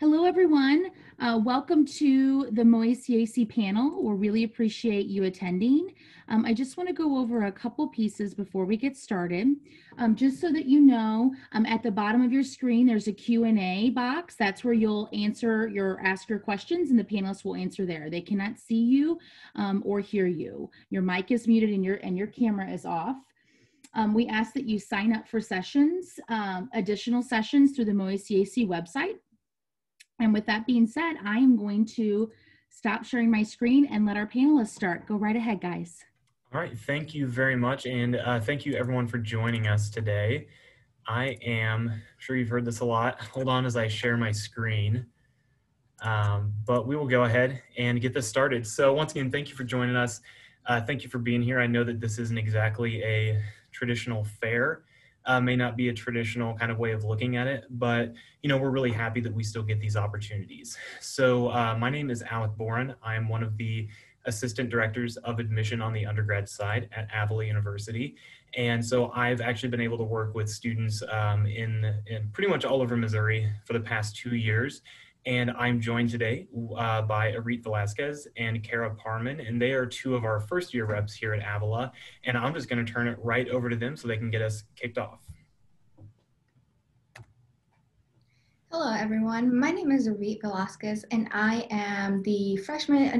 Hello, everyone. Welcome to the MOACAC panel. We really appreciate you attending. I just want to go over a couple pieces before we get started. Just so that you know, at the bottom of your screen, there's a Q&A box. That's where you'll ask your questions and the panelists will answer there. They cannot see you or hear you. Your mic is muted and your camera is off. We ask that you sign up for sessions, additional sessions through the MOACAC website. And with that being said, I am going to stop sharing my screen and let our panelists start. Go right ahead, guys. All right, thank you very much. And thank you everyone for joining us today. I'm sure you've heard this a lot. Hold on as I share my screen. But we will go ahead and get this started. So once again, thank you for joining us. Thank you for being here. I know that this isn't exactly a traditional fair. May not be a traditional kind of way of looking at it, but we're really happy that we still get these opportunities. So my name is Alec Boren. I am one of the assistant directors of admission on the undergrad side at Avila University. And so I've actually been able to work with students in pretty much all over Missouri for the past 2 years. And I'm joined today by Avila Velasquez and Kara Parman, and they are two of our first year reps here at Avila. And I'm just going to turn it right over to them so they can get us kicked off. Hello, everyone. My name is Avila Velasquez, and I am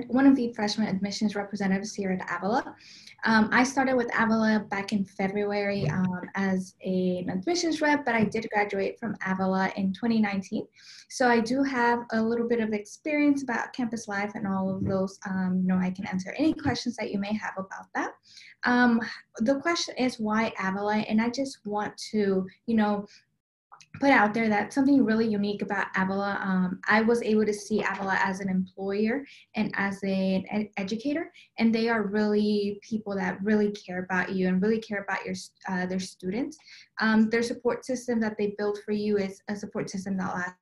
one of the freshman admissions representatives here at Avila. I started with Avila back in February as an admissions rep, but I did graduate from Avila in 2019. So I do have a little bit of experience about campus life and all of those. I can answer any questions that you may have about that. The question is, why Avila? And I just want to, put out there that something really unique about Avila. I was able to see Avila as an employer and as an educator, and they are really people that really care about you and really care about their students. Their support system that they build for you is a support system that lasts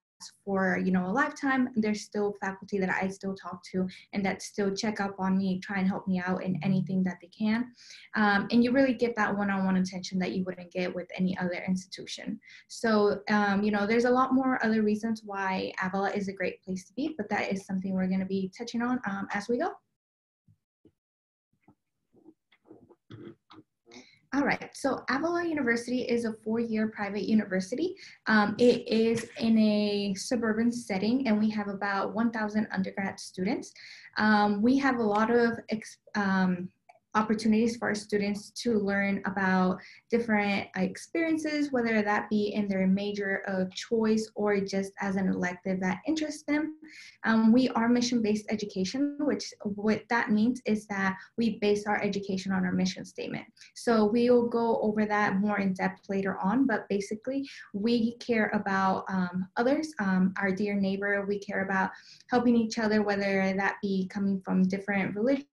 for a lifetime. There's still faculty that I still talk to and that still check up on me, try and help me out in anything that they can. And you really get that one-on-one attention that you wouldn't get with any other institution. So there's a lot more other reasons why Avila is a great place to be, but that is something we're going to be touching on as we go. All right, so Avila University is a 4-year private university. It is in a suburban setting, and we have about 1,000 undergrad students. We have a lot of opportunities for our students to learn about different experiences, whether that be in their major of choice or just as an elective that interests them. We are mission-based education, which what that means is that we base our education on our mission statement. So we will go over that more in depth later on, but basically we care about others, our dear neighbor. We care about helping each other, whether that be coming from different religions,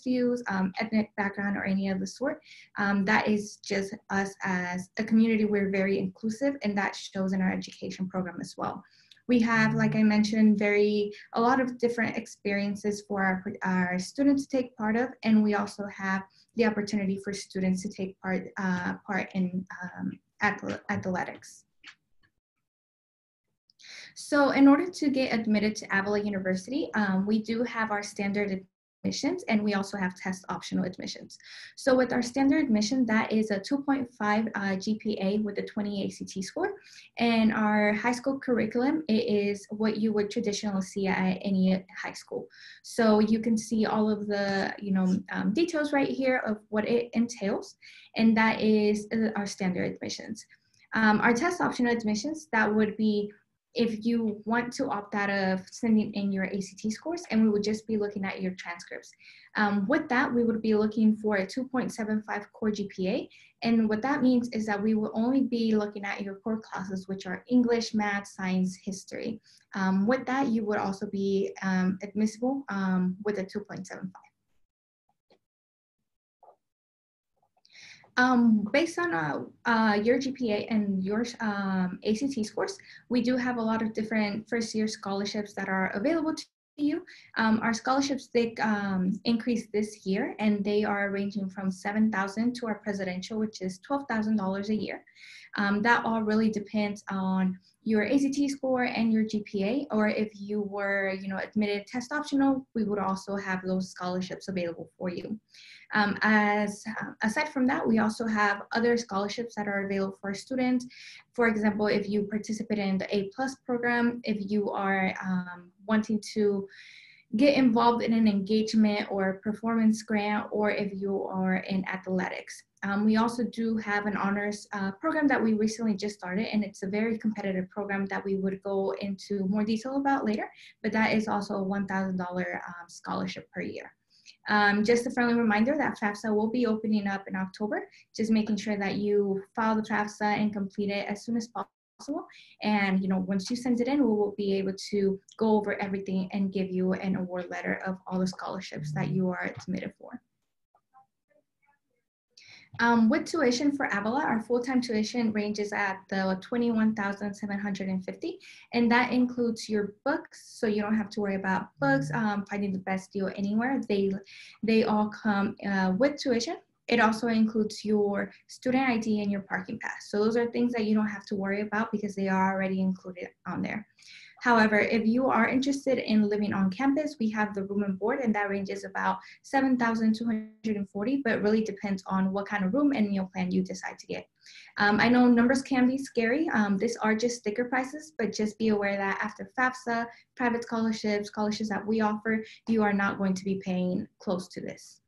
views, ethnic background, or any of the sort. That is just us as a community. We're very inclusive, and that shows in our education program as well. We have, like I mentioned, a lot of different experiences for our students to take part of, and we also have the opportunity for students to take part in athletics. So in order to get admitted to Avila University, we do have our standard admissions, and we also have test optional admissions. So with our standard admission, that is a 2.5 GPA with a 20 ACT score. And our high school curriculum, it is what you would traditionally see at any high school. So you can see all of the details right here of what it entails, and that is our standard admissions. Our test optional admissions, that would be if you want to opt out of sending in your ACT scores, and we would just be looking at your transcripts. With that, we would be looking for a 2.75 core GPA. And what that means is that we will only be looking at your core classes, which are English, math, science, history. With that, you would also be admissible with a 2.75. Based on your GPA and your ACT scores, we do have a lot of different first-year scholarships that are available to you. Our scholarships did increase this year, and they are ranging from $7,000 to our presidential, which is $12,000 a year. That all really depends on your ACT score and your GPA, or if you were, admitted test optional, we would also have those scholarships available for you. Aside from that, we also have other scholarships that are available for students. For example, if you participate in the A+ program, if you are wanting to get involved in an engagement or performance grant, or if you are in athletics. We also do have an honors program that we recently just started, and it's a very competitive program that we would go into more detail about later, but that is also a $1,000 scholarship per year. Just a friendly reminder that FAFSA will be opening up in October, just making sure that you file the FAFSA and complete it as soon as possible. And once you send it in, we will be able to go over everything and give you an award letter of all the scholarships that you are submitted for. With tuition for Avila, our full-time tuition ranges at the $21,750, and that includes your books, so you don't have to worry about books, finding the best deal anywhere. They all come with tuition. It also includes your student ID and your parking pass. So those are things that you don't have to worry about because they are already included on there. However, if you are interested in living on campus, we have the room and board, and that ranges about $7,240, but really depends on what kind of room and meal plan you decide to get. I know numbers can be scary. These are just sticker prices, but just be aware that after FAFSA, private scholarships that we offer, you are not going to be paying close to this.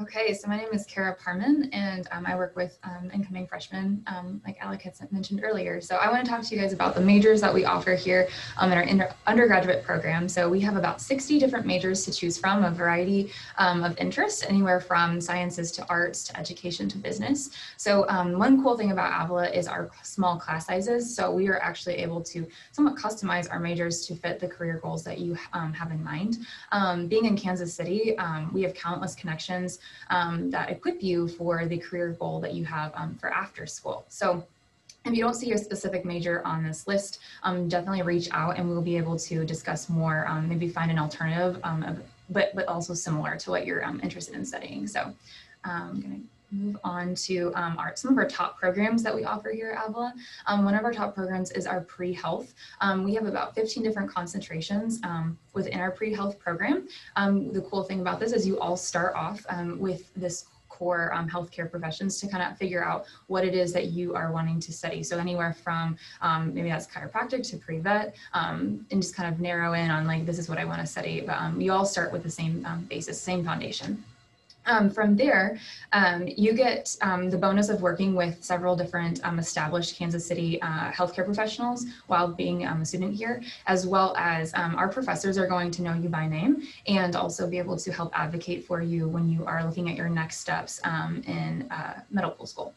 Okay, so my name is Kara Parman, and I work with incoming freshmen, like Alec had mentioned earlier. So I want to talk to you guys about the majors that we offer here in our undergraduate program. So we have about 60 different majors to choose from, a variety of interests, anywhere from sciences to arts to education to business. So one cool thing about Avila is our small class sizes. So we are actually able to somewhat customize our majors to fit the career goals that you have in mind. Being in Kansas City, we have countless connections that equip you for the career goal that you have for after school. So if you don't see your specific major on this list, definitely reach out and we'll be able to discuss more, maybe find an alternative, but also similar to what you're interested in studying. So I'm going to move on to some of our top programs that we offer here at Avila. One of our top programs is our pre-health. We have about 15 different concentrations within our pre-health program. The cool thing about this is you all start off with this core healthcare professions to kind of figure out what it is that you are wanting to study. So anywhere from maybe that's chiropractic to pre-vet, and just kind of narrow in on like, this is what I want to study. But you all start with the same basis, same foundation. From there, you get the bonus of working with several different established Kansas City healthcare professionals while being a student here, as well as our professors are going to know you by name and also be able to help advocate for you when you are looking at your next steps in medical school.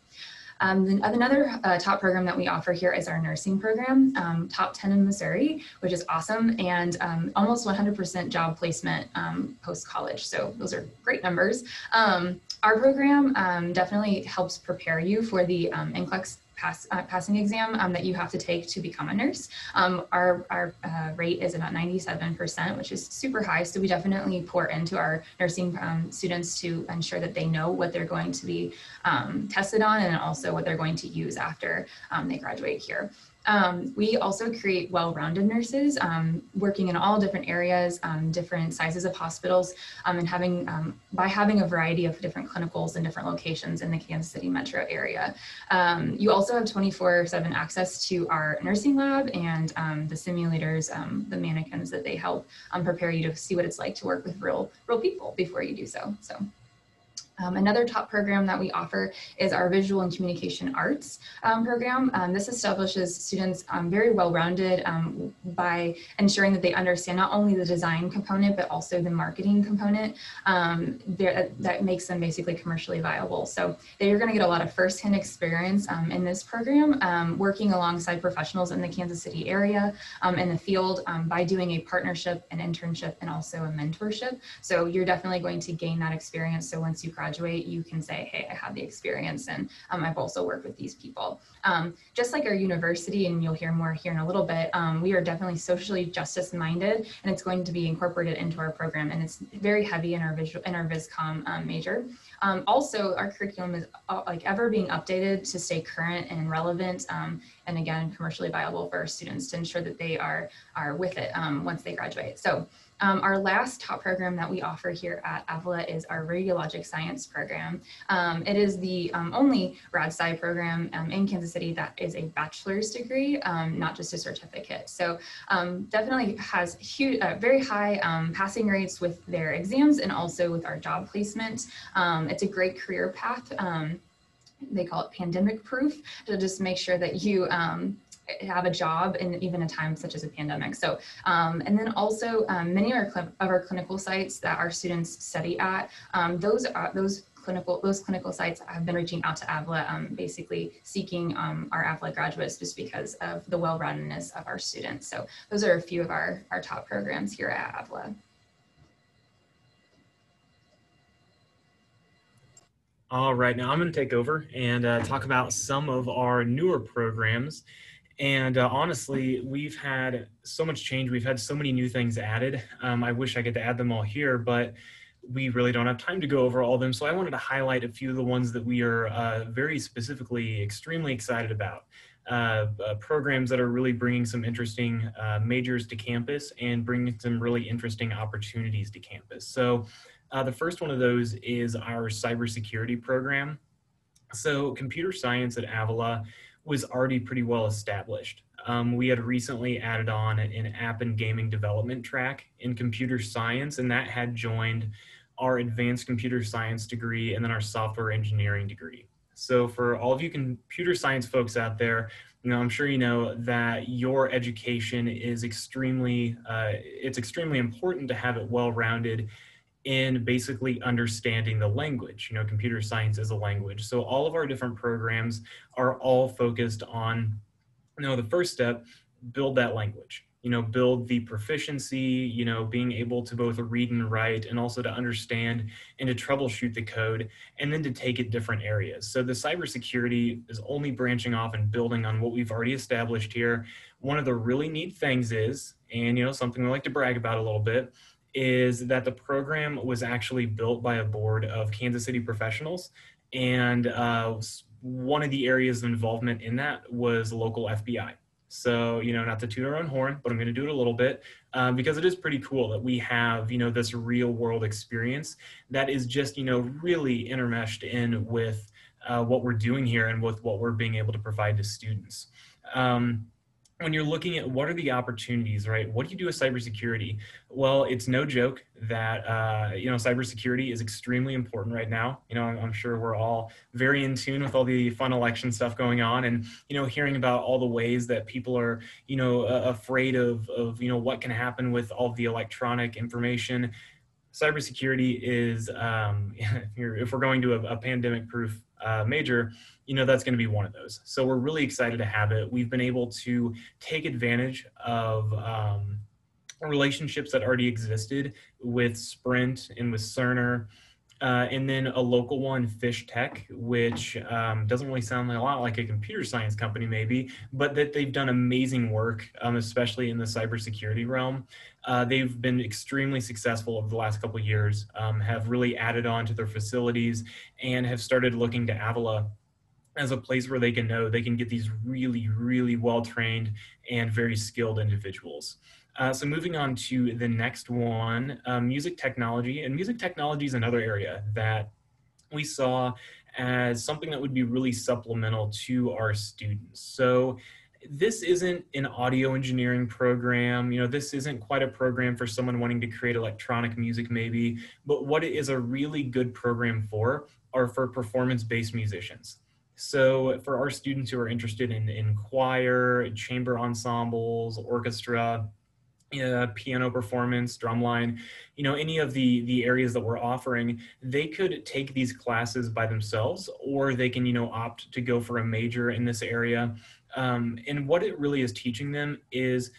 Another top program that we offer here is our nursing program, top 10 in Missouri, which is awesome, and almost 100% job placement post-college. So those are great numbers. Our program definitely helps prepare you for the NCLEX passing exam that you have to take to become a nurse. Our rate is about 97%, which is super high. So we definitely pour into our nursing students to ensure that they know what they're going to be tested on and also what they're going to use after they graduate here. We also create well-rounded nurses working in all different areas, different sizes of hospitals, and by having a variety of different clinicals in different locations in the Kansas City metro area. You also have 24/7 access to our nursing lab and the simulators, the mannequins that they help prepare you to see what it's like to work with real people before you do so. Another top program that we offer is our Visual and Communication Arts program. This establishes students very well-rounded by ensuring that they understand not only the design component, but also the marketing component that makes them basically commercially viable. So they're going to get a lot of firsthand experience in this program, working alongside professionals in the Kansas City area in the field by doing a partnership, an internship, and also a mentorship. So you're definitely going to gain that experience. So once you graduate, graduate, you can say, hey, I have the experience, and I've also worked with these people. Just like our university, and you'll hear more here in a little bit, we are definitely socially justice minded, and it's going to be incorporated into our program, and it's very heavy in our VisCom major. Also, our curriculum is like ever being updated to stay current and relevant, and again, commercially viable for our students to ensure that they are with it once they graduate. So our last top program that we offer here at Avila is our radiologic science program. It is the only rad sci program in Kansas City that is a bachelor's degree, not just a certificate. So definitely has huge, very high passing rates with their exams and also with our job placement. It's a great career path. They call it pandemic proof, to just make sure that you have a job in even a time such as a pandemic. So, and then also many of our clinical sites that our students study at, those clinical sites have been reaching out to Avila, basically seeking our Avila graduates just because of the well-roundedness of our students. So those are a few of our top programs here at Avila. All right, now I'm going to take over and talk about some of our newer programs. And honestly, we've had so much change. We've had so many new things added. I wish I could add them all here, but we really don't have time to go over all of them. So I wanted to highlight a few of the ones that we are very specifically extremely excited about. Programs that are really bringing some interesting majors to campus and bringing some really interesting opportunities to campus. So the first one of those is our cybersecurity program. So computer science at Avila was already pretty well established. We had recently added on an app and gaming development track in computer science, and that had joined our advanced computer science degree and then our software engineering degree. So for all of you computer science folks out there, I'm sure you know that your education is extremely important to have it well-rounded in basically understanding the language. Computer science is a language. So all of our different programs are all focused on, the first step, build that language, build the proficiency, being able to both read and write, and also to understand and to troubleshoot the code, and then to take it different areas. So the cybersecurity is only branching off and building on what we've already established here. One of the really neat things is, and something we like to brag about a little bit, is that the program was actually built by a board of Kansas City professionals. And one of the areas of involvement in that was local FBI. So, not to toot our own horn, but I'm going to do it a little bit because it is pretty cool that we have, this real world experience that is just, really intermeshed in with what we're doing here and with what we're being able to provide to students. When you're looking at what are the opportunities, right? What do you do with cybersecurity? Well, it's no joke that, cybersecurity is extremely important right now. I'm sure we're all very in tune with all the fun election stuff going on and, hearing about all the ways that people are, afraid of what can happen with all the electronic information. Cybersecurity is, if we're going to a pandemic-proof major, that's going to be one of those. So we're really excited to have it. We've been able to take advantage of relationships that already existed with Sprint and with Cerner, and then a local one, Fish Tech, which doesn't really sound a lot like a computer science company maybe, but that they've done amazing work, especially in the cybersecurity realm. They've been extremely successful over the last couple of years, have really added on to their facilities and have started looking to Avila as a place where they can get these really, really well-trained and very skilled individuals. So moving on to the next one, music technology. And music technology is another area that we saw as something that would be really supplemental to our students. So this isn't an audio engineering program. This isn't quite a program for someone wanting to create electronic music maybe, but what it is a really good program are for performance-based musicians. So for our students who are interested in choir, chamber ensembles, orchestra, piano performance, drumline, any of the areas that we're offering, they could take these classes by themselves, or they can, opt to go for a major in this area. And what it really is teaching them is,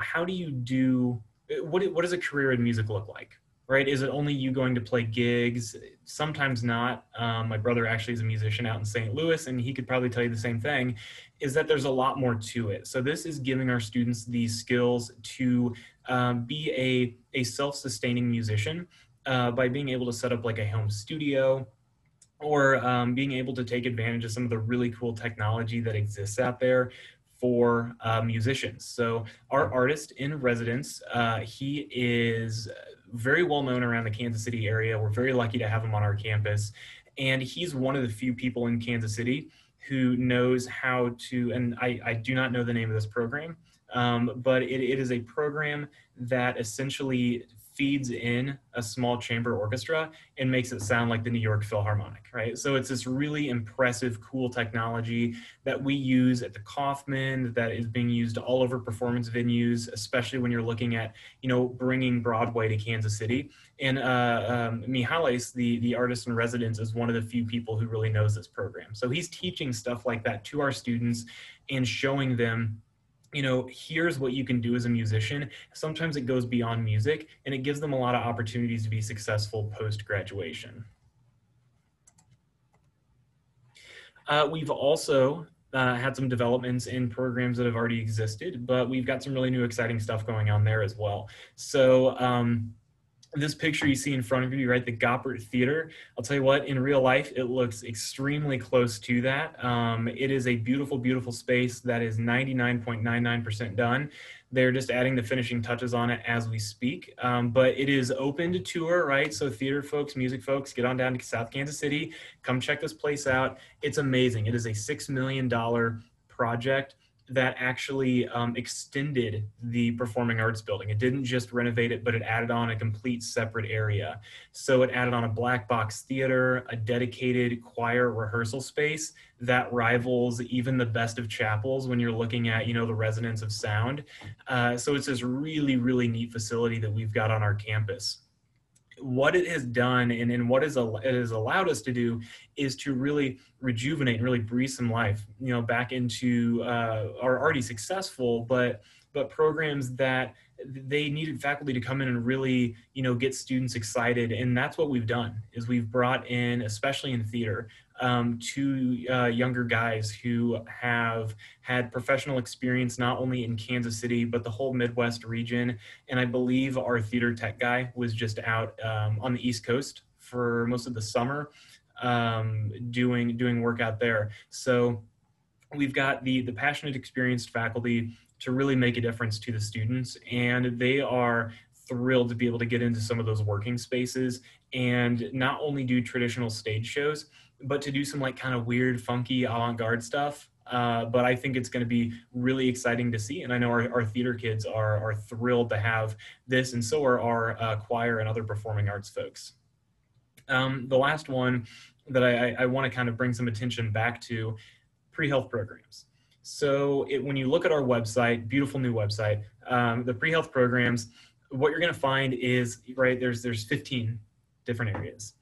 how do you do, what does a career in music look like? right? Is it only you going to play gigs? Sometimes not. My brother actually is a musician out in St. Louis, and he could probably tell you the same thing, is that there's a lot more to it. So this is giving our students these skills to be a self-sustaining musician by being able to set up like a home studio, or being able to take advantage of some of the really cool technology that exists out there for musicians. So our artist in residence, he is very well known around the Kansas City area. We're very lucky to have him on our campus. And he's one of the few people in Kansas City who knows how to, and I do not know the name of this program, but it is a program that essentially feeds in a small chamber orchestra and makes it sound like the New York Philharmonic, right? So it's this really impressive, cool technology that we use at the Kaufman, that is being used all over performance venues, especially when you're looking at, you know, bringing Broadway to Kansas City. And Mihalis, the artist in residence, is one of the few people who really knows this program. So he's teaching stuff like that to our students and showing them, you know, here's what you can do as a musician. Sometimes it goes beyond music, and it gives them a lot of opportunities to be successful post-graduation. We've also had some developments in programs that have already existed, but we've got some really new exciting stuff going on there as well. So this picture you see in front of you, right, the Goppert Theater, I'll tell you what, in real life, it looks extremely close to that. It is a beautiful, beautiful space that is 99.99% done. They're just adding the finishing touches on it as we speak, but it is open to tour, right? So theater folks, music folks, get on down to South Kansas City, come check this place out. It's amazing. It is a $6 million project that actually extended the performing arts building. It didn't just renovate it, but it added on a complete separate area. So it added on a black box theater, a dedicated choir rehearsal space that rivals even the best of chapels when you're looking at, you know, the resonance of sound. So it's this really, really neat facility that we've got on our campus. What it has done and what it has allowed us to do is to really rejuvenate and really breathe some life, you know, back into our already successful, but programs that they needed faculty to come in and really, you know, get students excited. And that's what we've done, is we've brought in, especially in theater, two younger guys who have had professional experience not only in Kansas City, but the whole Midwest region. And I believe our theater tech guy was just out on the East Coast for most of the summer doing work out there. So we've got the passionate, experienced faculty to really make a difference to the students, and they are thrilled to be able to get into some of those working spaces and not only do traditional stage shows, but to do some like kind of weird, funky, avant-garde stuff. But I think it's going to be really exciting to see. And I know our theater kids are thrilled to have this, and so are our choir and other performing arts folks. The last one that I want to kind of bring some attention back to, pre-health programs. So when you look at our website, beautiful new website, the pre-health programs, what you're going to find is, right, there's 15 different areas.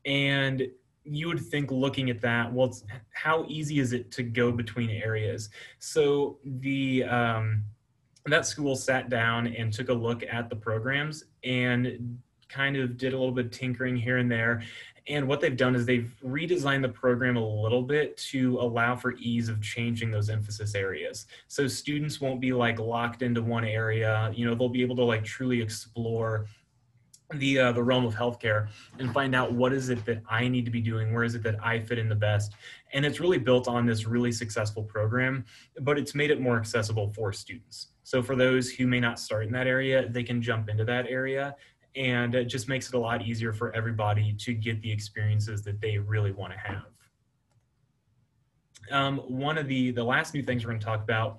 And you would think, looking at that, well, how easy is it to go between areas? So that school sat down and took a look at the programs and kind of did a little bit of tinkering here and there. And what they've done is they've redesigned the program a little bit to allow for ease of changing those emphasis areas. So students won't be like locked into one area. You know, they'll be able to like truly explore the realm of healthcare and find out, what is it that I need to be doing? Where is it that I fit in the best? And it's really built on this really successful program, but it's made it more accessible for students. So for those who may not start in that area, they can jump into that area. And it just makes it a lot easier for everybody to get the experiences that they really want to have. One of the last new things we're going to talk about,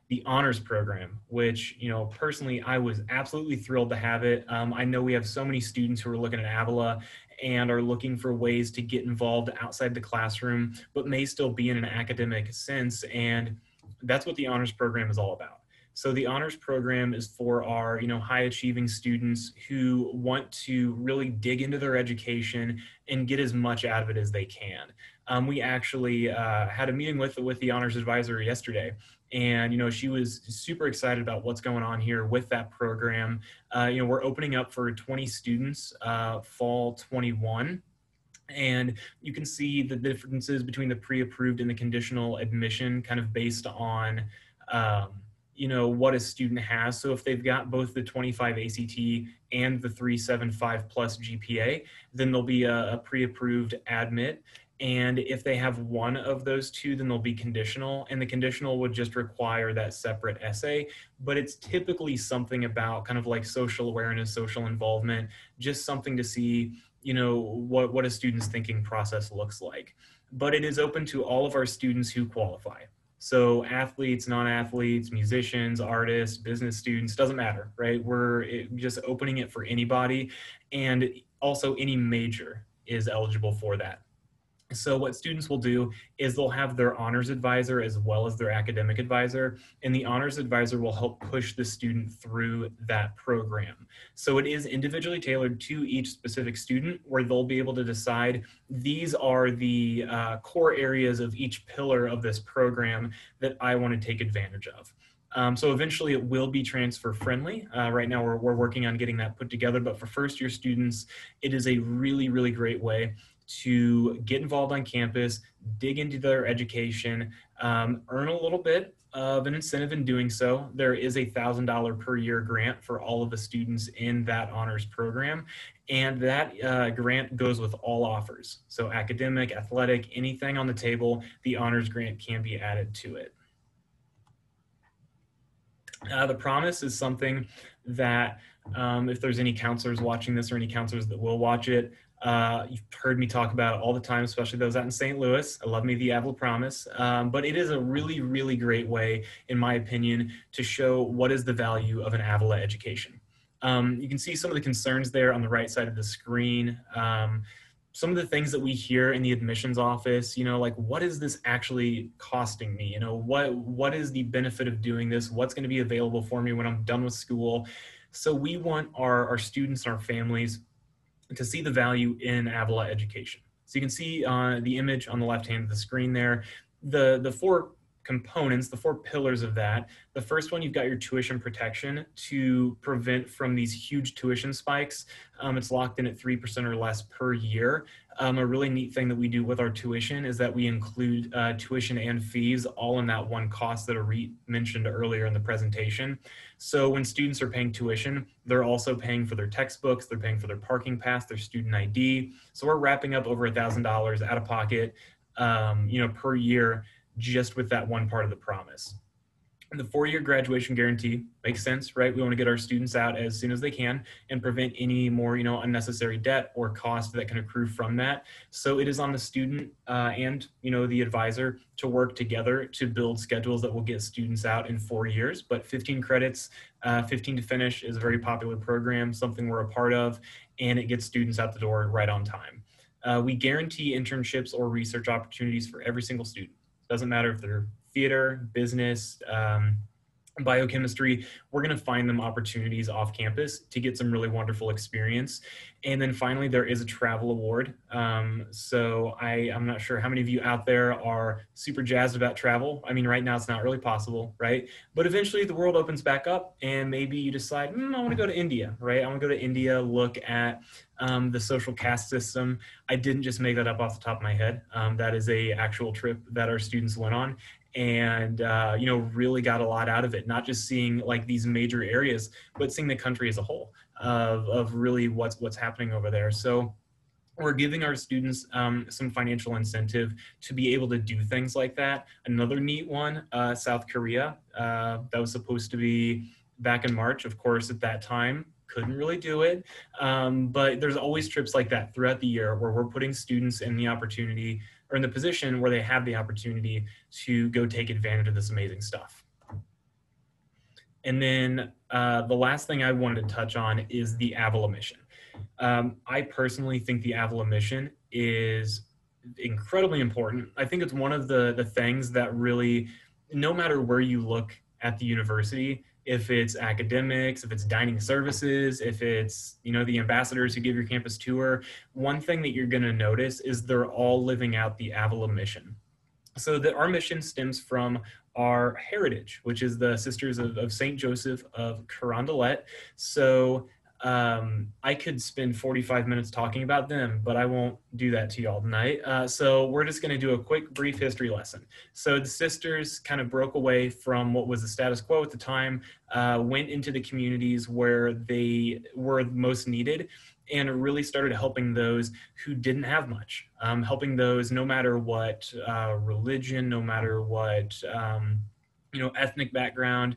the honors program, which, you know, personally, I was absolutely thrilled to have it. I know we have so many students who are looking at Avila and are looking for ways to get involved outside the classroom, but may still be in an academic sense. And that's what the honors program is all about. So the honors program is for our, you know, high achieving students who want to really dig into their education and get as much out of it as they can. We actually had a meeting with the honors advisor yesterday, and she was super excited about what's going on here with that program. We're opening up for 20 students fall 21. And you can see the differences between the pre-approved and the conditional admission kind of based on, what a student has. So if they've got both the 25 ACT and the 375 plus GPA, then there'll be a pre-approved admit. And if they have one of those two, then they'll be conditional. And the conditional would just require that separate essay. But it's typically something about kind of like social awareness, social involvement, just something to see what a student's thinking process looks like. But it is open to all of our students who qualify. So athletes, non-athletes, musicians, artists, business students, doesn't matter, right? We're just opening it for anybody, and also any major is eligible for that. So what students will do is they'll have their honors advisor as well as their academic advisor, and the honors advisor will help push the student through that program. So it is individually tailored to each specific student, where they'll be able to decide these are the core areas of each pillar of this program that I want to take advantage of. So eventually it will be transfer friendly. Right now we're working on getting that put together, but for first year students, it is a really, really great way to get involved on campus, dig into their education, earn a little bit of an incentive in doing so. There is a $1,000 per year grant for all of the students in that honors program. And that grant goes with all offers. So academic, athletic, anything on the table, the honors grant can be added to it. The Promise is something that if there's any counselors watching this or any counselors that will watch it, you've heard me talk about it all the time, especially those out in St. Louis. I love me the Avila Promise, but it is a really, really great way, in my opinion, to show what is the value of an Avila education. You can see some of the concerns there on the right side of the screen. Some of the things that we hear in the admissions office, like what is this actually costing me? What is the benefit of doing this? What's going to be available for me when I'm done with school? So we want our students and our families to see the value in Avila education. So you can see the image on the left hand of the screen there, the four components, the four pillars of that. The first one, you've got your tuition protection to prevent from these huge tuition spikes. It's locked in at 3% or less per year. A really neat thing that we do with our tuition is that we include tuition and fees all in that one cost that Arit mentioned earlier in the presentation. So when students are paying tuition, they're also paying for their textbooks, they're paying for their parking pass, their student ID. So we're wrapping up over $1,000 out of pocket, per year, just with that one part of the Promise. The 4-year graduation guarantee makes sense, right? We want to get our students out as soon as they can and prevent any more, unnecessary debt or cost that can accrue from that. So it is on the student and, the advisor to work together to build schedules that will get students out in 4 years. But 15 credits, 15 to finish is a very popular program, something we're a part of, and it gets students out the door right on time. We guarantee internships or research opportunities for every single student. Doesn't matter if they're theater, business, biochemistry, we're going to find them opportunities off campus to get some really wonderful experience. And then finally, there is a travel award. So I'm not sure how many of you out there are super jazzed about travel. I mean, right now it's not really possible, right? But eventually the world opens back up and maybe you decide, I want to go to India, right? I want to go to India, look at the social caste system. I didn't just make that up off the top of my head. That is a actual trip that our students went on. And really got a lot out of it, not just seeing like these major areas, but seeing the country as a whole of really what's happening over there. So we're giving our students some financial incentive to be able to do things like that. Another neat one, South Korea, that was supposed to be back in March, of course, at that time. Couldn't really do it, but there's always trips like that throughout the year where we're putting students in the opportunity or in the position where they have the opportunity to go take advantage of this amazing stuff. And then the last thing I wanted to touch on is the Avila mission. I personally think the Avila mission is incredibly important. I think it's one of the things that really, no matter where you look at the university, if it's academics, if it's dining services, if it's, the ambassadors who give your campus tour, one thing that you're going to notice is they're all living out the Avila mission. So our mission stems from our heritage, which is the Sisters of St. Joseph of Carondelet. So I could spend 45 minutes talking about them, but I won't do that to you all tonight. So we're just going to do a quick, brief history lesson. So the sisters kind of broke away from what was the status quo at the time, went into the communities where they were most needed, and really started helping those who didn't have much, helping those no matter what religion, no matter what ethnic background,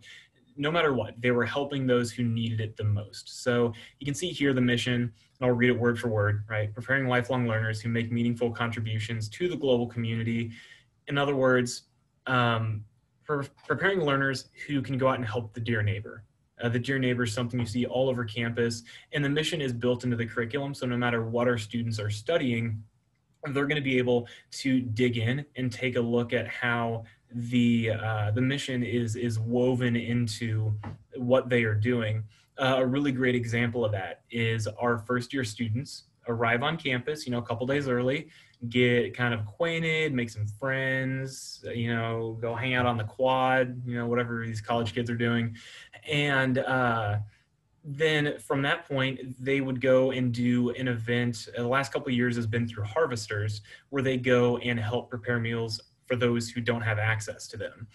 no matter what, they were helping those who needed it the most. So you can see here the mission, and I'll read it word for word, right? Preparing lifelong learners who make meaningful contributions to the global community. In other words, preparing learners who can go out and help the dear neighbor. The dear neighbor is something you see all over campus, and the mission is built into the curriculum. So no matter what our students are studying, they're going to be able to dig in and take a look at how the mission is woven into what they are doing. A really great example of that is our first year students arrive on campus, a couple days early, get kind of acquainted, make some friends, go hang out on the quad, whatever these college kids are doing. And then from that point, they would go and do an event. The last couple of years has been through Harvesters, where they go and help prepare meals for those who don't have access to them.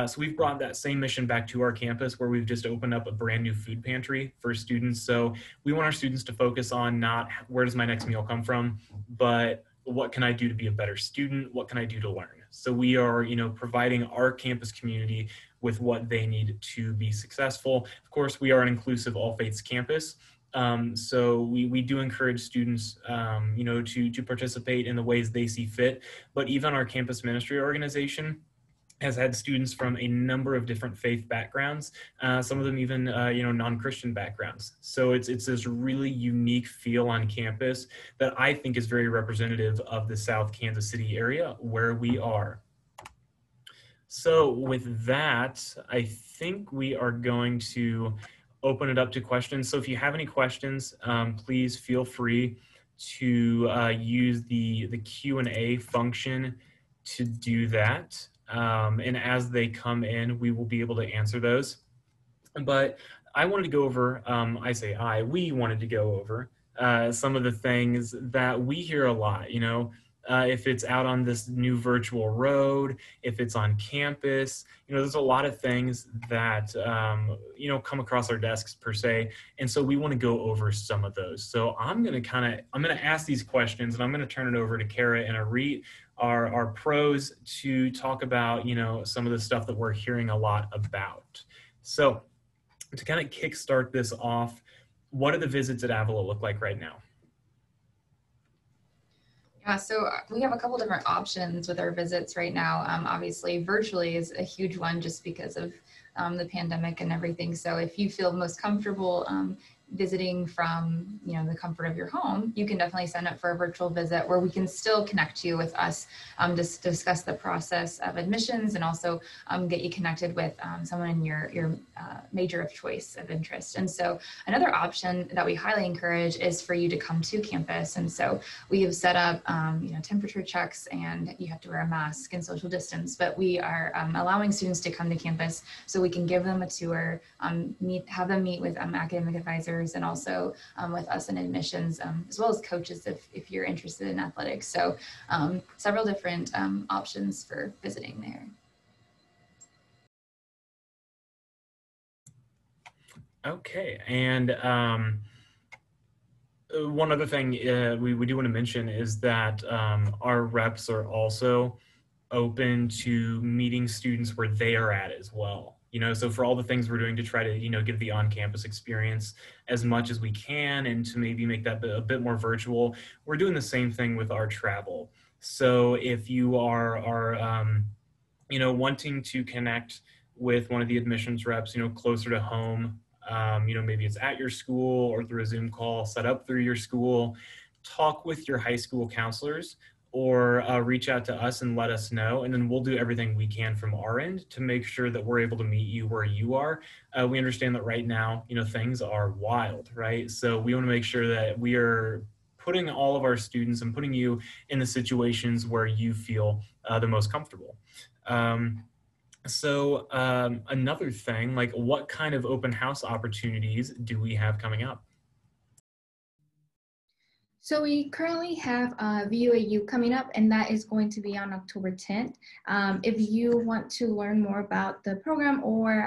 So we've brought that same mission back to our campus, where we've just opened up a brand new food pantry for students. So we want our students to focus on not where does my next meal come from, but what can I do to be a better student? What can I do to learn? So we are, providing our campus community with what they need to be successful. Of course, we are an inclusive all faiths campus. So we do encourage students, to participate in the ways they see fit. But even our campus ministry organization has had students from a number of different faith backgrounds, some of them even, non-Christian backgrounds. So it's this really unique feel on campus that I think is very representative of the South Kansas City area where we are. So with that, I think we are going to open it up to questions. So if you have any questions, please feel free to use the Q&A function to do that. And as they come in, we will be able to answer those. But I wanted to go over, we wanted to go over some of the things that we hear a lot, if it's out on this new virtual road, if it's on campus, there's a lot of things that, come across our desks per se. And so we want to go over some of those. So I'm going to ask these questions, and I'm going to turn it over to Kara and Arit, our pros, to talk about, some of the stuff that we're hearing a lot about. So to kind of kickstart this off, what do the visits at Avila look like right now? Yeah, so we have a couple different options with our visits right now. Obviously, virtually is a huge one just because of the pandemic and everything. So if you feel most comfortable visiting from the comfort of your home, you can definitely sign up for a virtual visit where we can still connect you with us to discuss the process of admissions and also get you connected with someone in your major of choice of interest. And so another option that we highly encourage is for you to come to campus. And so we have set up temperature checks, and you have to wear a mask and social distance, but we are allowing students to come to campus so we can give them a tour, have them meet with academic advisors, and also with us in admissions, as well as coaches if you're interested in athletics. So several different options for visiting there. Okay, and one other thing we do want to mention is that our reps are also open to meeting students where they are at as well. So for all the things we're doing to try to, give the on-campus experience as much as we can and to maybe make that a bit more virtual, we're doing the same thing with our travel. So if you are wanting to connect with one of the admissions reps, closer to home, maybe it's at your school or through a Zoom call set up through your school, talk with your high school counselors or reach out to us and let us know, and then we'll do everything we can from our end to make sure that we're able to meet you where you are. We understand that right now, things are wild, right? So we want to make sure that we are putting all of our students and putting you in the situations where you feel the most comfortable. Another thing, like, what kind of open house opportunities do we have coming up? So we currently have VUAU coming up, and that is going to be on October 10th. If you want to learn more about the program or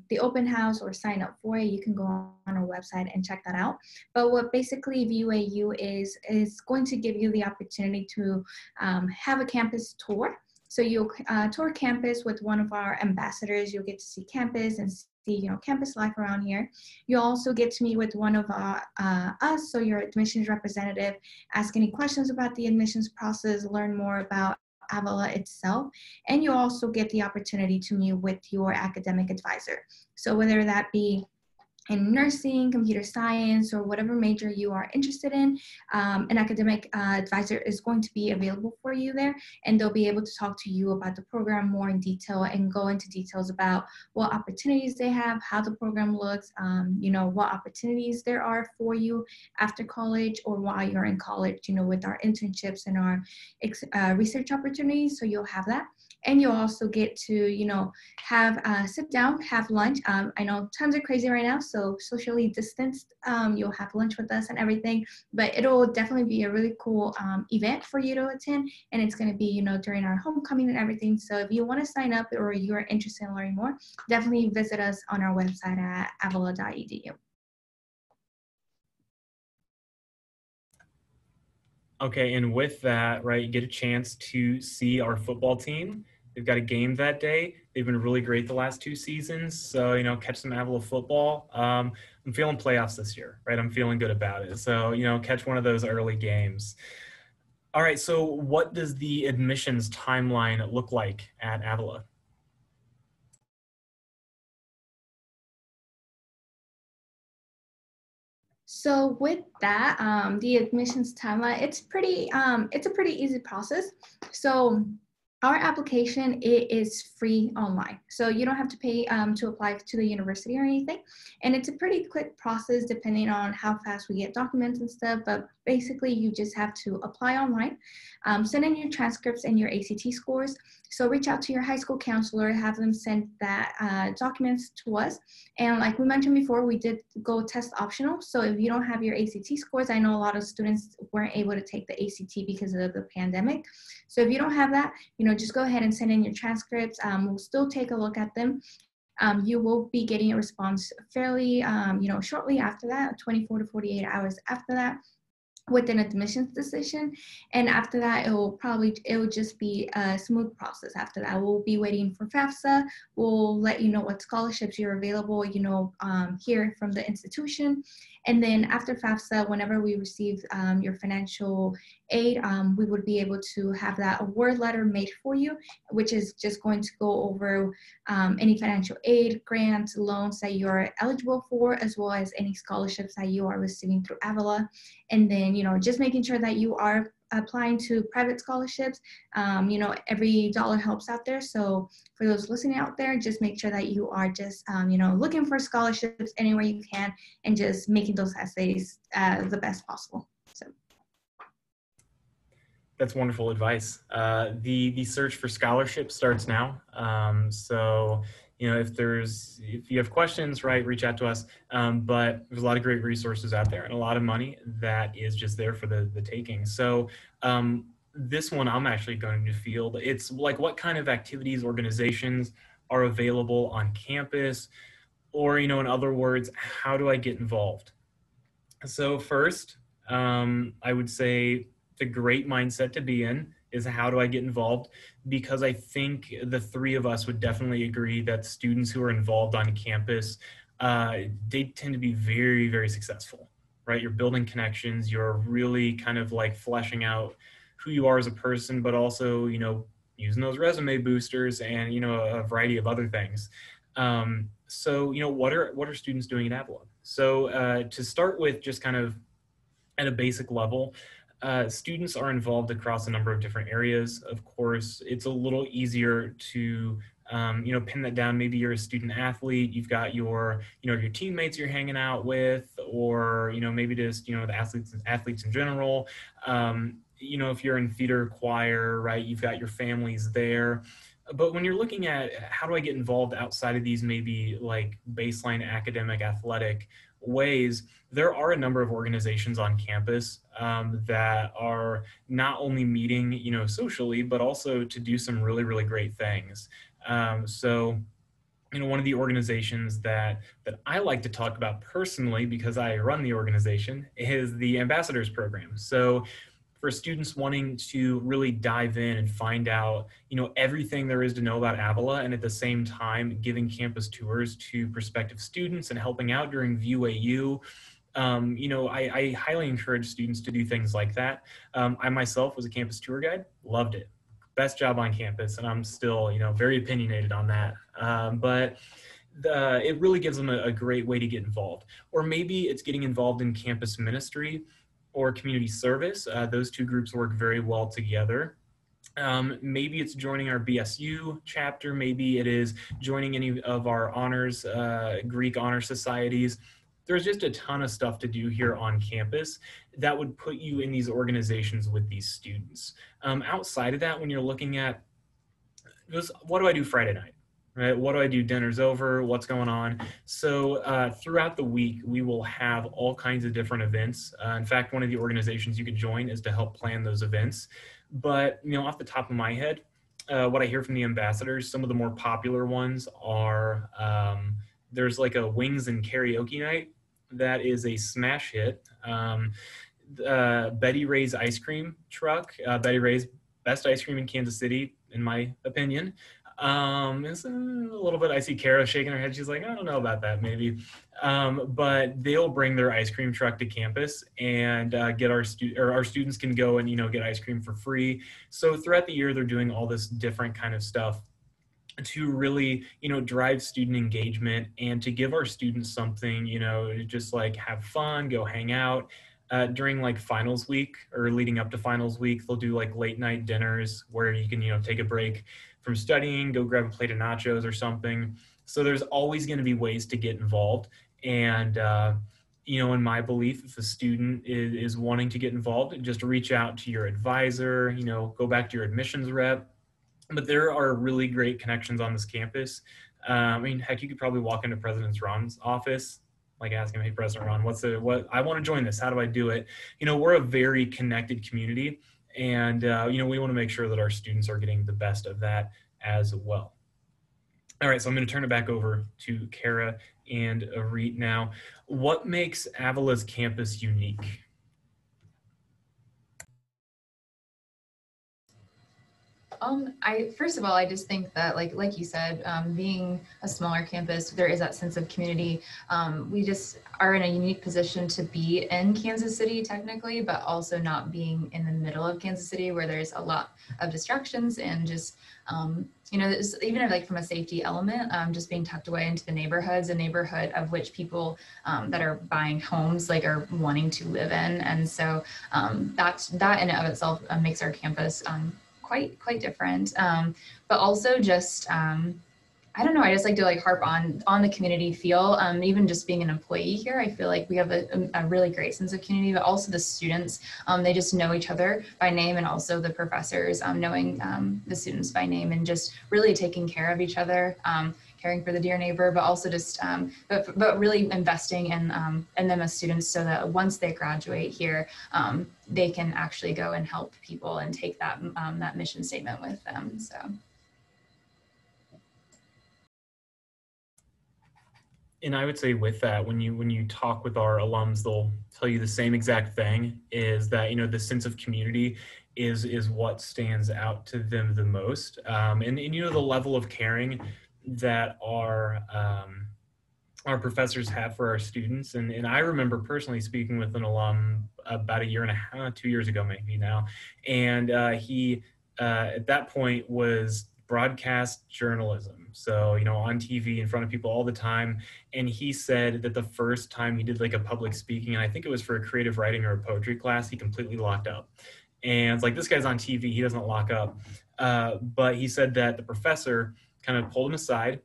the open house or sign up for it, you can go on our website and check that out. But what basically VUAU is going to give you the opportunity to have a campus tour. So you'll tour campus with one of our ambassadors. You'll get to see campus and see campus life around here. You also get to meet with one of us, so your admissions representative, ask any questions about the admissions process, learn more about Avila itself, and you also get the opportunity to meet with your academic advisor. So whether that be in nursing, computer science, or whatever major you are interested in, an academic advisor is going to be available for you there, and they'll be able to talk to you about the program more in detail and go into details about what opportunities they have, how the program looks, what opportunities there are for you after college or while you're in college, with our internships and our research opportunities. So you'll have that. And you'll also get to, have sit down, have lunch. I know times are crazy right now, so socially distanced. You'll have lunch with us and everything, but it'll definitely be a really cool event for you to attend. And it's going to be, during our homecoming and everything. So if you want to sign up or you're interested in learning more, definitely visit us on our website at avila.edu. Okay, and with that, right, you get a chance to see our football team. They've got a game that day. They've been really great the last 2 seasons. So, catch some Avila football. I'm feeling playoffs this year, right? I'm feeling good about it. So, catch one of those early games. All right, so what does the admissions timeline look like at Avila? So with that, the admissions timeline, it's a pretty easy process. So our application, it is free online. So you don't have to pay to apply to the university or anything. And it's a pretty quick process depending on how fast we get documents and stuff. But basically, you just have to apply online, send in your transcripts and your ACT scores. So reach out to your high school counselor, have them send that documents to us. And like we mentioned before, we did go test optional. So if you don't have your ACT scores, I know a lot of students weren't able to take the ACT because of the pandemic. So if you don't have that, just go ahead and send in your transcripts. We'll still take a look at them. You will be getting a response fairly, shortly after that, 24 to 48 hours after that, with an admissions decision. And after that, it will just be a smooth process. After that, we'll be waiting for FAFSA. We'll let you know what scholarships you're available, here from the institution. And then after FAFSA, whenever we receive your financial aid, we would be able to have that award letter made for you, which is just going to go over any financial aid, grants, loans that you're eligible for, as well as any scholarships that you are receiving through Avila. And then, just making sure that you are applying to private scholarships. Every dollar helps out there. So for those listening out there, just make sure that you are just, looking for scholarships anywhere you can and just making those essays the best possible. So. That's wonderful advice. The search for scholarships starts now. If you have questions, right, reach out to us. But there's a lot of great resources out there and a lot of money that is just there for the taking. So this one I'm actually going to field. It's like, what kind of activities, organizations are available on campus? Or, in other words, how do I get involved? So first, I would say the great mindset to be in is, how do I get involved? Because I think the 3 of us would definitely agree that students who are involved on campus, they tend to be very, very successful, right? You're building connections, you're really kind of like fleshing out who you are as a person, but also, using those resume boosters and, a variety of other things. What are students doing at Avila? So to start with, just kind of at a basic level, students are involved across a number of different areas. Of course, it's a little easier to pin that down. Maybe you're a student athlete, you've got your teammates you're hanging out with, or maybe just the athletes in general. If you're in theater, choir, right, you've got your families there. But when you're looking at how do I get involved outside of these maybe like baseline academic athletic ways, there are a number of organizations on campus that are not only meeting, socially, but also to do some really, really great things. So one of the organizations that I like to talk about personally, because I run the organization, is the Ambassadors Program. So for students wanting to really dive in and find out, everything there is to know about Avila, and at the same time giving campus tours to prospective students and helping out during VUAU, I highly encourage students to do things like that. I myself was a campus tour guide, loved it. Best job on campus, and I'm still, very opinionated on that. But it really gives them a great way to get involved. Or maybe it's getting involved in campus ministry or community service. Those two groups work very well together. Maybe it's joining our BSU chapter. Maybe it is joining any of our honors, Greek honor societies. There's just a ton of stuff to do here on campus that would put you in these organizations with these students. Outside of that, when you're looking at what do I do Friday night? Right? What do I do? Dinner's over. What's going on? So throughout the week, we will have all kinds of different events. In fact, one of the organizations you could join is to help plan those events. But off the top of my head, what I hear from the ambassadors, some of the more popular ones are there's like a wings and karaoke night that is a smash hit. Betty Ray's ice cream truck. Betty Ray's best ice cream in Kansas City, in my opinion. It's a little bit, I see Kara shaking her head. She's like, I don't know about that, maybe. But they'll bring their ice cream truck to campus and get our students can go and, get ice cream for free. So throughout the year, they're doing all this different kind of stuff to really, drive student engagement and to give our students something, to just like have fun, go hang out. During like finals week or leading up to finals week, they'll do like late night dinners where you can, take a break from studying, go grab a plate of nachos or something. So there's always going to be ways to get involved. And, in my belief, if a student is wanting to get involved, just reach out to your advisor, go back to your admissions rep. But there are really great connections on this campus. Heck, you could probably walk into President Ron's office, like ask him, hey, President Ron, what I want to join this. How do I do it? We're a very connected community. And, we want to make sure that our students are getting the best of that as well. All right, so I'm going to turn it back over to Kara and Arit now. What makes Avila's campus unique? First of all, I just think that like you said, being a smaller campus, there is that sense of community. We just are in a unique position to be in Kansas City technically, but also not being in the middle of Kansas City where there's a lot of distractions and just, even like from a safety element, just being tucked away into the neighborhoods, a neighborhood of which people that are buying homes are wanting to live in. And so that in and of itself makes our campus quite different, but also just I don't know, I just like to harp on the community feel. Even just being an employee here, I feel like we have a really great sense of community, but also the students, they just know each other by name, and also the professors knowing the students by name and just really taking care of each other, caring for the dear neighbor, but also just but really investing in them as students so that once they graduate here, they can actually go and help people and take that that mission statement with them. So. And I would say with that, when you talk with our alums, they'll tell you the same exact thing, is that, the sense of community is what stands out to them the most. And the level of caring that our professors have for our students. And I remember personally speaking with an alum about a year and a half, 2 years ago, maybe now. And he, at that point, was broadcast journalism. So, you know, on TV in front of people all the time. And he said that the first time he did like a public speaking, and I think it was for a creative writing or a poetry class, he completely locked up. And it's like, this guy's on TV, he doesn't lock up. But he said that the professor kind of pulled him aside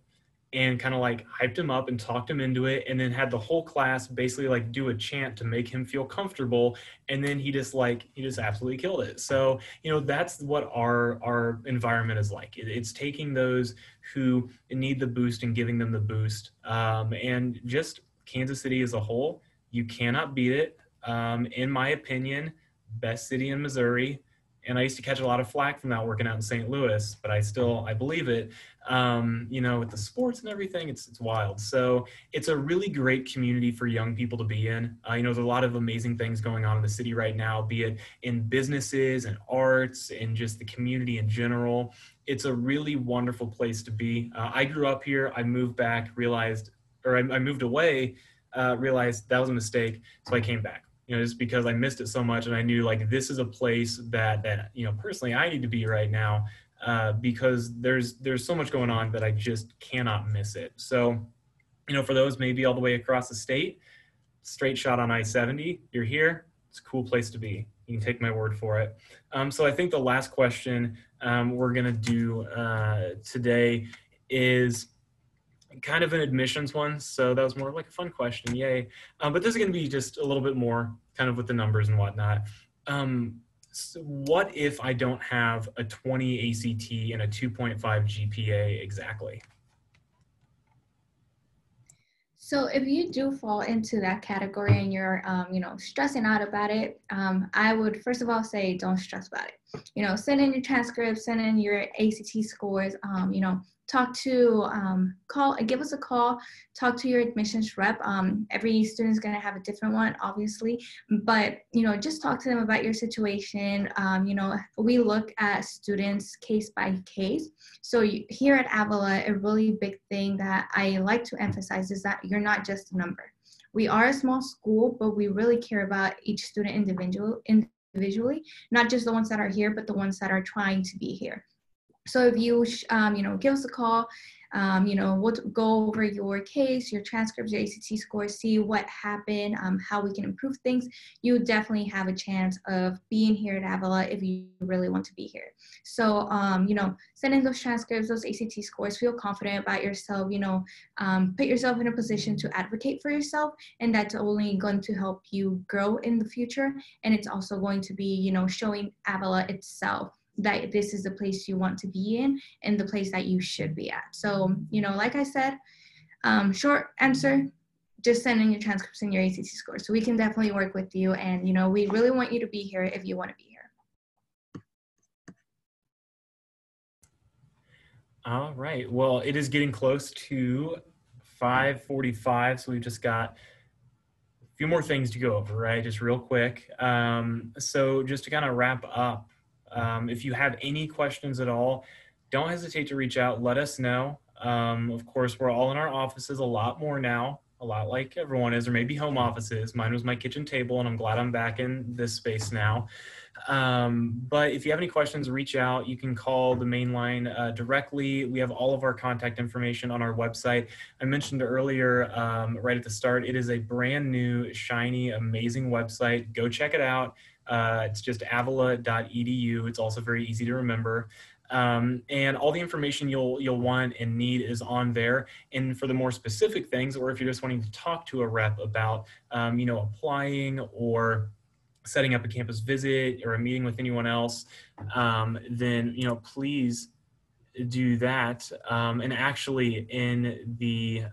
and kind of like hyped him up and talked him into it, and then had the whole class basically like do a chant to make him feel comfortable, and then he just absolutely killed it. So, you know, that's what our environment is like. It's taking those who need the boost and giving them the boost. And just Kansas City as a whole, you cannot beat it. In my opinion, best city in Missouri. And I used to catch a lot of flack from that working out in St. Louis, but I believe it. You know, with the sports and everything, it's wild. So it's a really great community for young people to be in. You know, there's a lot of amazing things going on in the city right now, be it in businesses and arts and just the community in general. It's a really wonderful place to be. I grew up here. I moved back, I moved away, realized that was a mistake. So I came back. You know, just because I missed it so much, and I knew like this is a place that you know, personally I need to be right now, because there's so much going on that I just cannot miss it. So, you know, for those maybe all the way across the state, straight shot on I-70, you're here, it's a cool place to be. You can take my word for it. So I think the last question we're gonna do today is kind of an admissions one. So that was more like a fun question, yay. But this is gonna be just a little bit more kind of with the numbers and whatnot. So what if I don't have a 20 ACT and a 2.5 GPA exactly? So if you do fall into that category and you're, you know, stressing out about it, I would first of all say don't stress about it. You know, send in your transcripts, send in your ACT scores, you know, give us a call, talk to your admissions rep. Every student is going to have a different one, obviously, but, you know, just talk to them about your situation. You know, we look at students case by case. So here at Avila, a really big thing that I like to emphasize is that you're not just a number. We are a small school, but we really care about each student individually, not just the ones that are here, but the ones that are trying to be here. So if you, you know, give us a call, you know, we'll go over your case, your transcripts, your ACT scores, see what happened, how we can improve things. You definitely have a chance of being here at Avila if you really want to be here. So, you know, send in those transcripts, those ACT scores, feel confident about yourself, you know, put yourself in a position to advocate for yourself, and that's only going to help you grow in the future. And it's also going to be, you know, showing Avila itself that this is the place you want to be in and the place that you should be at. So, you know, like I said, short answer, just send in your transcripts and your ACT scores. So we can definitely work with you. And, you know, we really want you to be here if you want to be here. All right, well, it is getting close to 5:45, so we've just got a few more things to go over, right? Just real quick. So just to kind of wrap up, if you have any questions at all, don't hesitate to reach out. Let us know. Of course, we're all in our offices a lot more now, a lot like everyone is, or maybe home offices. Mine was my kitchen table, and I'm glad I'm back in this space now. But if you have any questions, reach out. You can call the main line directly. We have all of our contact information on our website. I mentioned earlier, right at the start, it is a brand new, shiny, amazing website. Go check it out. It's just avila.edu. It's also very easy to remember. And all the information you'll want and need is on there. And for the more specific things, or if you're just wanting to talk to a rep about, you know, applying or setting up a campus visit or a meeting with anyone else, then, you know, please do that. And actually in the,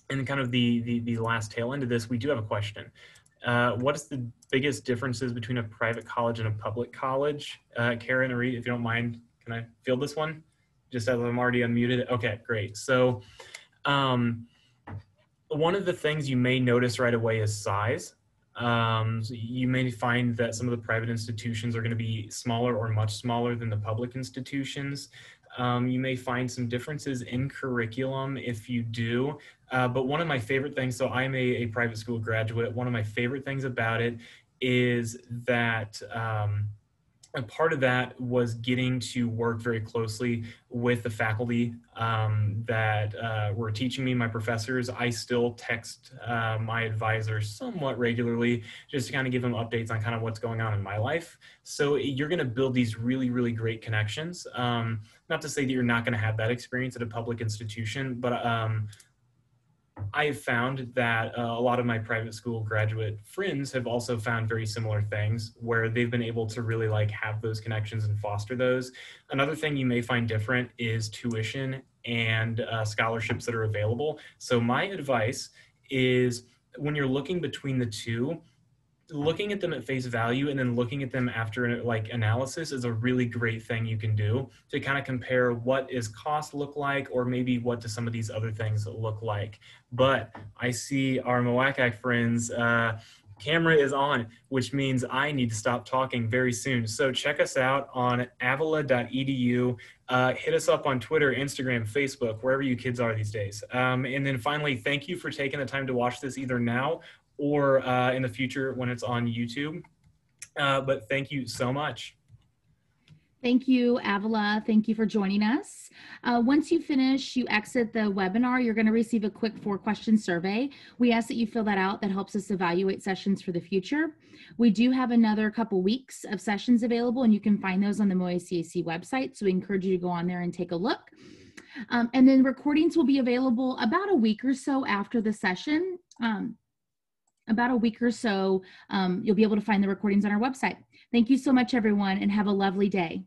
in kind of the last tail end of this, we do have a question. What is the biggest differences between a private college and a public college? Karen or Reed, if you don't mind, can I field this one? Just as I'm already unmuted. Okay, great. So one of the things you may notice right away is size. You may find that some of the private institutions are going to be smaller or much smaller than the public institutions. You may find some differences in curriculum if you do, but one of my favorite things, so I'm a private school graduate, one of my favorite things about it is that And part of that was getting to work very closely with the faculty that were teaching me, my professors. I still text my advisors somewhat regularly just to kind of give them updates on kind of what's going on in my life. So you're going to build these really, really great connections. Not to say that you're not going to have that experience at a public institution, but I've found that a lot of my private school graduate friends have also found very similar things where they've been able to really like have those connections and foster those. Another thing you may find different is tuition and scholarships that are available. So my advice is when you're looking between the two, looking at them at face value and then looking at them after like analysis is a really great thing you can do to kind of compare what is cost look like, or maybe what do some of these other things look like. But I see our MOACAC friends, camera is on, which means I need to stop talking very soon. So check us out on avila.edu. Hit us up on Twitter, Instagram, Facebook, wherever you kids are these days. And then finally, thank you for taking the time to watch this either now or in the future when it's on YouTube. But thank you so much. Thank you, Avila. Thank you for joining us. Once you finish, you exit the webinar, you're going to receive a quick 4-question survey. We ask that you fill that out. That helps us evaluate sessions for the future. We do have another couple weeks of sessions available, and you can find those on the MOACAC website. So we encourage you to go on there and take a look. And then recordings will be available about a week or so after the session. About a week or so, you'll be able to find the recordings on our website. Thank you so much, everyone, and have a lovely day.